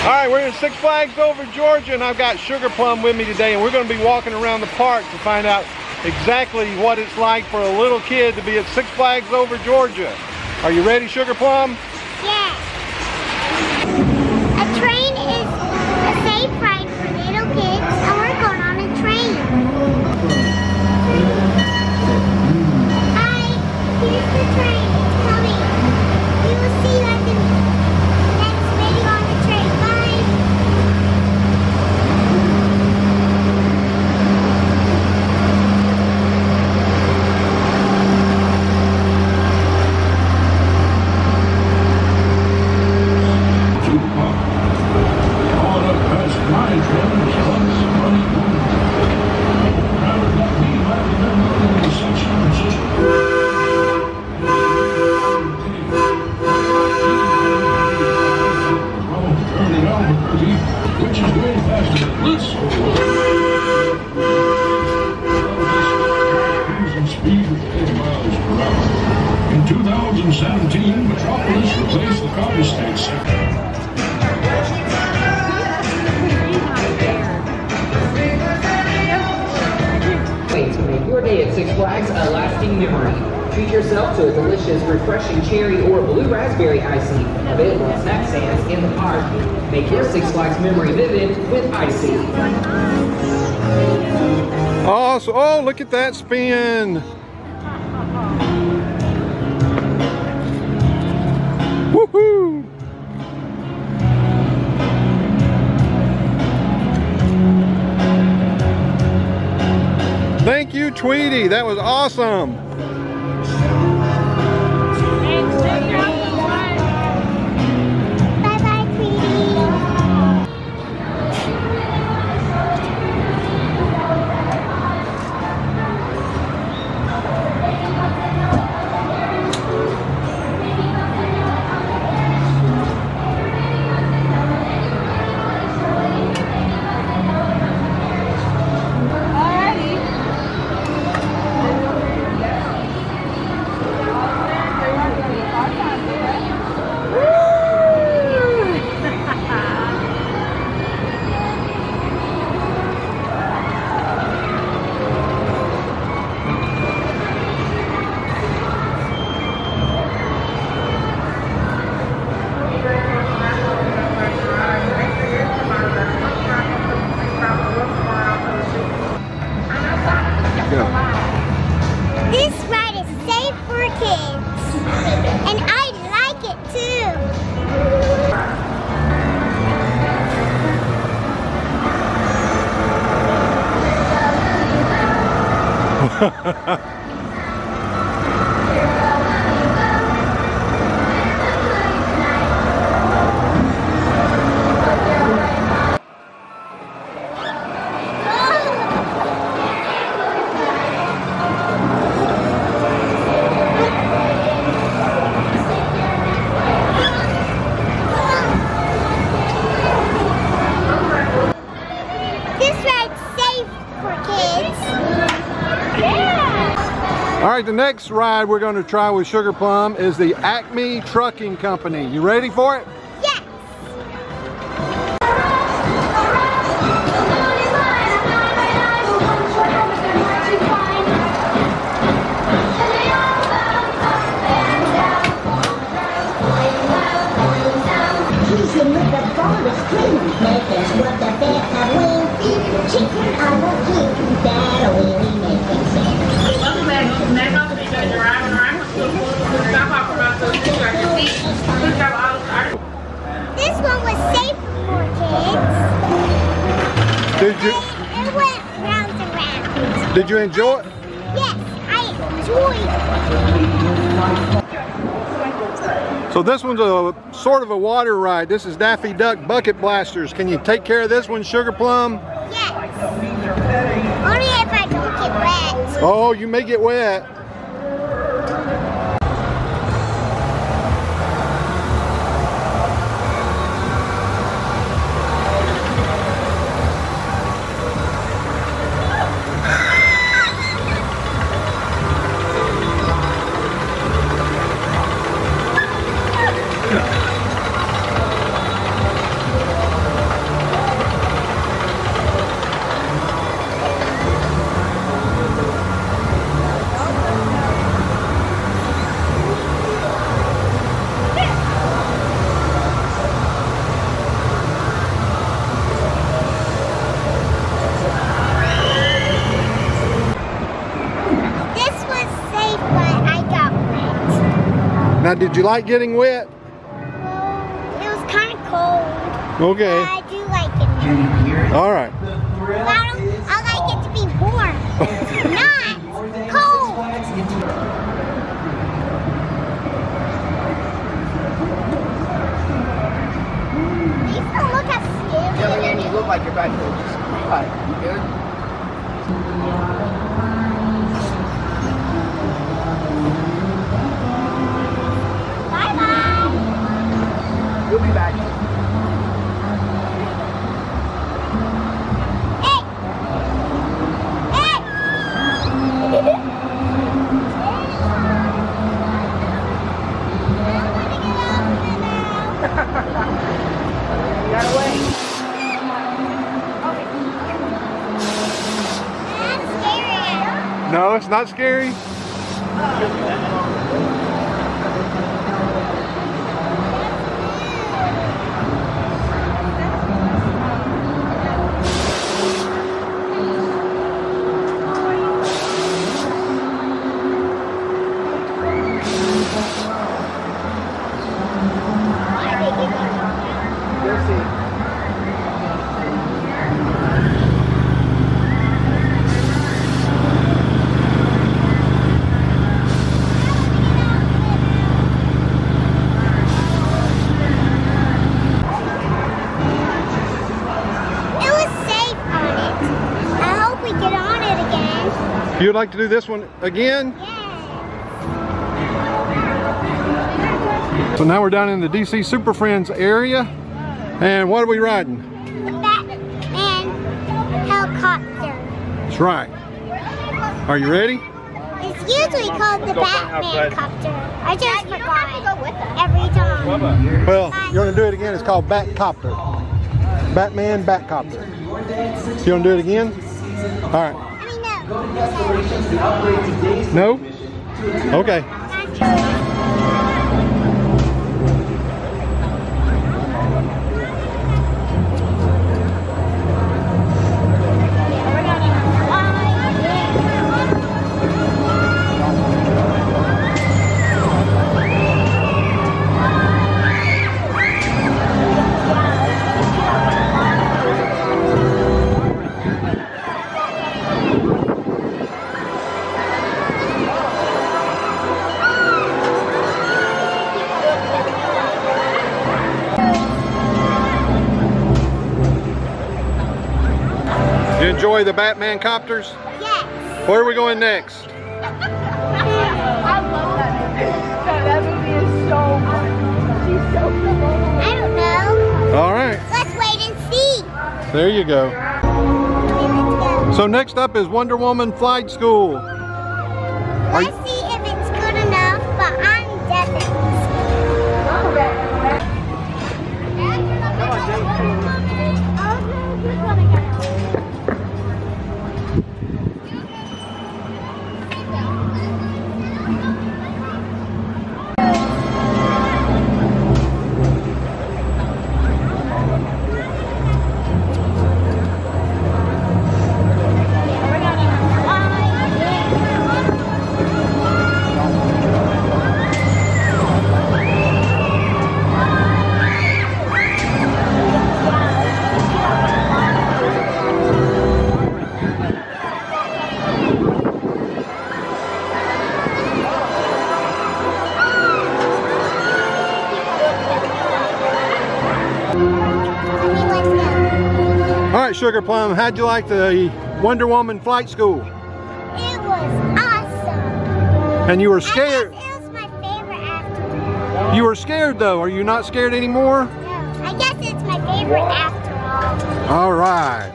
All right, we're in Six Flags Over Georgia, and I've got Sugarplum with me today, and we're going to be walking around the park to find out exactly what it's like for a little kid to be at Six Flags Over Georgia. Are you ready, Sugarplum? Yeah. A train is a safe ride for little kids, and we're going on a train. Hi, here's the train. It's coming. We will see you at the next video on the train. Bye. In 2017, Metropolis replaced the carbon tax sector. Wait to make your day at Six Flags a lasting memory. Treat yourself to a delicious, refreshing cherry or blue raspberry icy, available at snack stands in the park. Make your Six Flags memory vivid with icy. Awesome. Oh, look at that spin. Woohoo! Thank you, Tweety. That was awesome. Bye-bye, Tweety. This ride is safe for kids, and I like it too. This ride's safe for kids. Yeah. All right, the next ride we're going to try with Sugarplum is the Acme Trucking Company. You ready for it? Yes. Teasing with the boldest dream, makers what the best of wing feet. Chicken I will keep that really making sense. Welcome back. Next up, you guys are driving around. Stop off about those things like your feet. Please grab all the articles. This one was safe for kids. Did you It went round and round. did you enjoy it? Yes, I enjoyed it. So this one's a sort of a water ride. This is Daffy Duck Bucket Blasters. Can you take care of this one, Sugarplum? Yes. Only if I don't get wet. Oh, you may get wet. Now, did you like getting wet? Well, it was kind of cold. Okay. I do like it. All right. I like it to be warm, not cold. These don't look as scary. Yeah, man, you look like you're about to just cry. You good? Bye-bye. You'll be back. Hey! Hey! You got away. That's scary. No, it's not scary. You'll see. It was safe on it. I hope we get on it again. You'd like to do this one again? Yeah. So now we're down in the DC Super Friends area. And what are we riding? The Batman helicopter. That's right. Are you ready? It's usually called the Batman copter. I just forgot every time. Well, you want to do it again? It's called Batcopter. Batman Batcopter. You want to do it again? All right. I mean, no. No? Okay. You enjoy the Batman copters? Yes. Where are we going next? I love that movie. That movie is so good. She's so cool. I don't know. All right. Let's wait and see. There you go. Okay, let's go. So next up is Wonder Woman Flight School. Let's see if it's good enough, but I'm definitely All right, Sugarplum, how'd you like the Wonder Woman Flight School? It was awesome. And you were scared. It was my favorite after all. You were scared though. Are you not scared anymore? No, I guess it's my favorite after all. All right.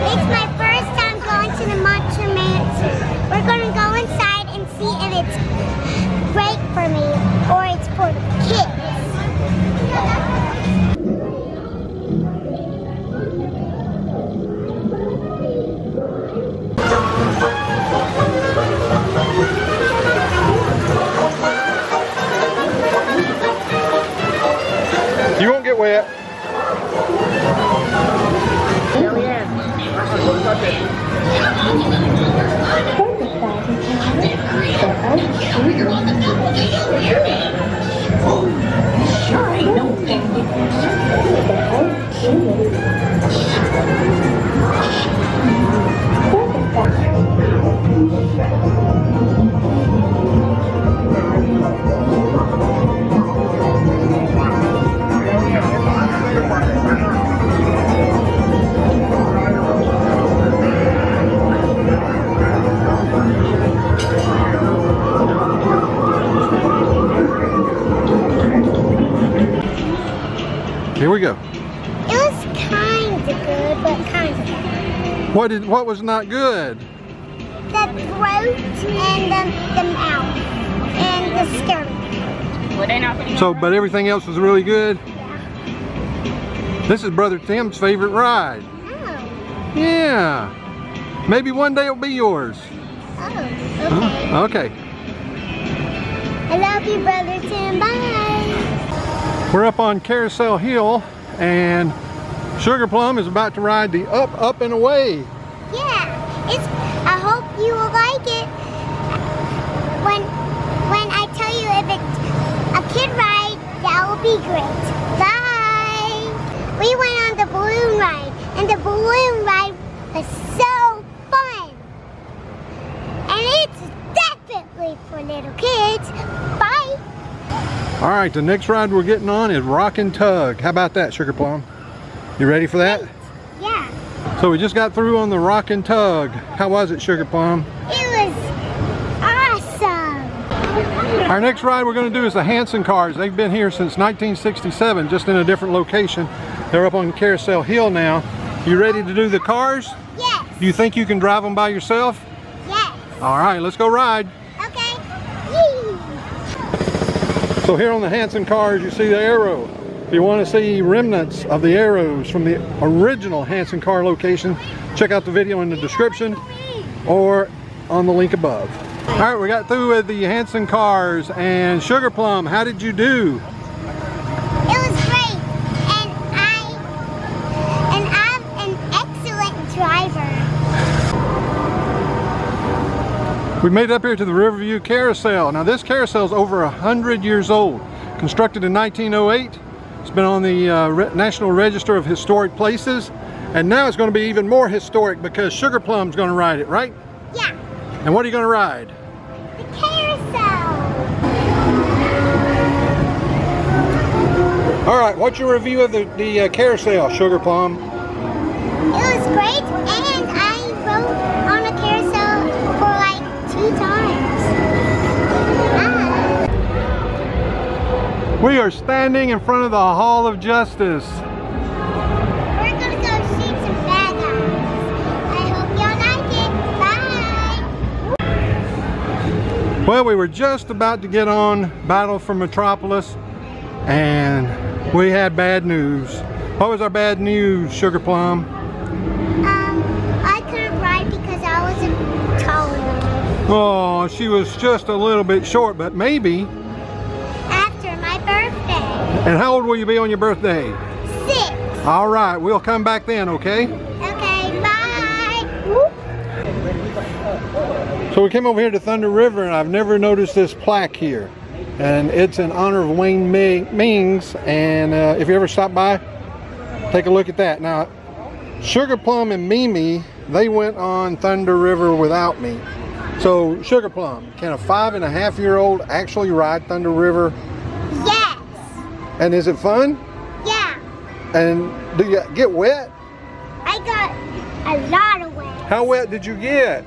It's my first time going to the Monster Mansion. We're going to go inside and see if it's great for me or it's for the kids. You won't get wet. Sure ain't no thing. Here we go. It was kind of good, but kind of bad. What was not good? The throat and the mouth and the stomach. Well, they not putting So, but everything else was really good? This is Brother Tim's favorite ride. Oh. Yeah. Maybe one day it'll be yours. Oh, okay. Okay. I love you, Brother Tim. Bye. We're up on Carousel Hill and Sugarplum is about to ride the up, and away. Yeah. I hope you will like it. When I tell you if it's a kid ride, that will be great. Bye. We went on the balloon ride, and the balloon ride was so fun. And it's definitely for little kids. Bye. All right, the next ride we're getting on is Rockin Tug. How about that, Sugarplum? You ready for that? Yeah. So we just got through on the Rockin Tug. How was it, Sugarplum? It was awesome. Our next ride we're going to do is the Hanson Cars. They've been here since 1967, just in a different location. They're up on Carousel Hill now. You ready to do the cars? Yes. Do you think you can drive them by yourself? Yes. All right, let's go ride. Okay. Yee. So here on the Hanson Cars, you see the arrow. If you want to see remnants of the arrows from the original Hanson Car location, check out the video in the description or on the link above. All right, we got through with the Hanson Cars, and Sugarplum, how did you do? It was great, and I'm an excellent driver. We made it up here to the Riverview Carousel. Now this carousel is over 100 years old. Constructed in 1908. It's been on the National Register of Historic Places. And now it's going to be even more historic because Sugarplum's going to ride it, right? Yeah. And what are you going to ride? The carousel. All right, what's your review of the carousel, Sugarplum? It was great, and I rode on a carousel for like 2 times. We are standing in front of the Hall of Justice. We're gonna go shoot some bad guys. I hope y'all like it. Bye. Well, we were just about to get on Battle for Metropolis, and we had bad news. What was our bad news, Sugarplum? I couldn't ride because I wasn't tall enough. Oh, she was just a little bit short, but maybe. After my birthday. And how old will you be on your birthday? 6. All right, we'll come back then, okay? Okay, bye. Whoop. So we came over here to Thunder River, and I've never noticed this plaque here. And it's in honor of Wayne Mings, and if you ever stop by, take a look at that. Now, Sugarplum and Mimi, they went on Thunder River without me. So, Sugarplum, can a 5-and-a-half-year-old actually ride Thunder River? Yes. And is it fun? Yeah. And do you get wet? I got a lot of wet. How wet did you get?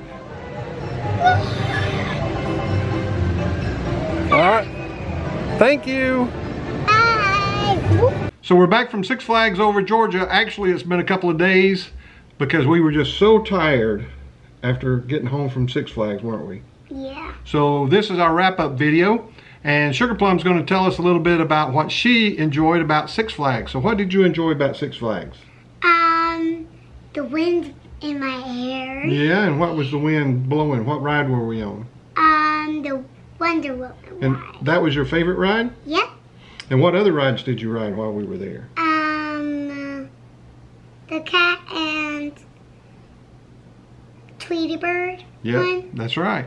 All right. Thank you. Bye. Whoop. So we're back from Six Flags over Georgia. Actually, it's been a couple of days because we were just so tired after getting home from Six Flags, weren't we? Yeah. So this is our wrap-up video, and Sugarplum's going to tell us a little bit about what she enjoyed about Six Flags. So what did you enjoy about Six Flags? The wind in my hair. Yeah, and what was the wind blowing? What ride were we on? The Wonder Woman And ride. that was your favorite ride? Yep. And what other rides did you ride while we were there? The cat and Tweety bird Yeah, one. that's right.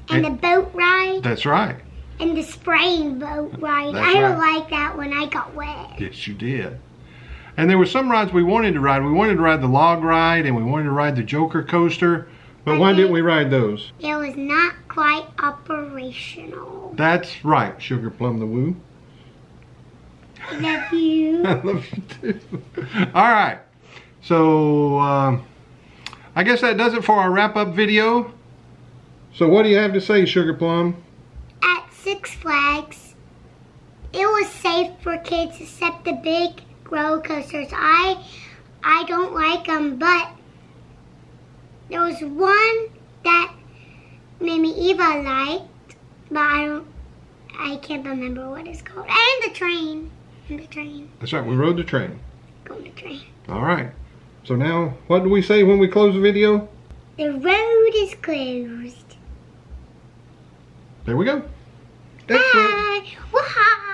And the boat ride. That's right. And the spraying boat ride. That's I don't right. like that when I got wet. Yes, you did. And there were some rides we wanted to ride. We wanted to ride the log ride and we wanted to ride the Joker coaster. But why didn't we ride those? It was not quite operational. That's right, Sugarplum the Woo. I love you. I love you too. All right. So, I guess that does it for our wrap-up video. So what do you have to say, Sugarplum? At Six Flags, it was safe for kids except the big roller coasters. I don't like them, but there was one that maybe Eva liked, but I can't remember what it's called. And the train. That's right, we rode the train. Go on the train. All right. So now, what do we say when we close the video? The road is closed. There we go. Excellent. Bye. Why?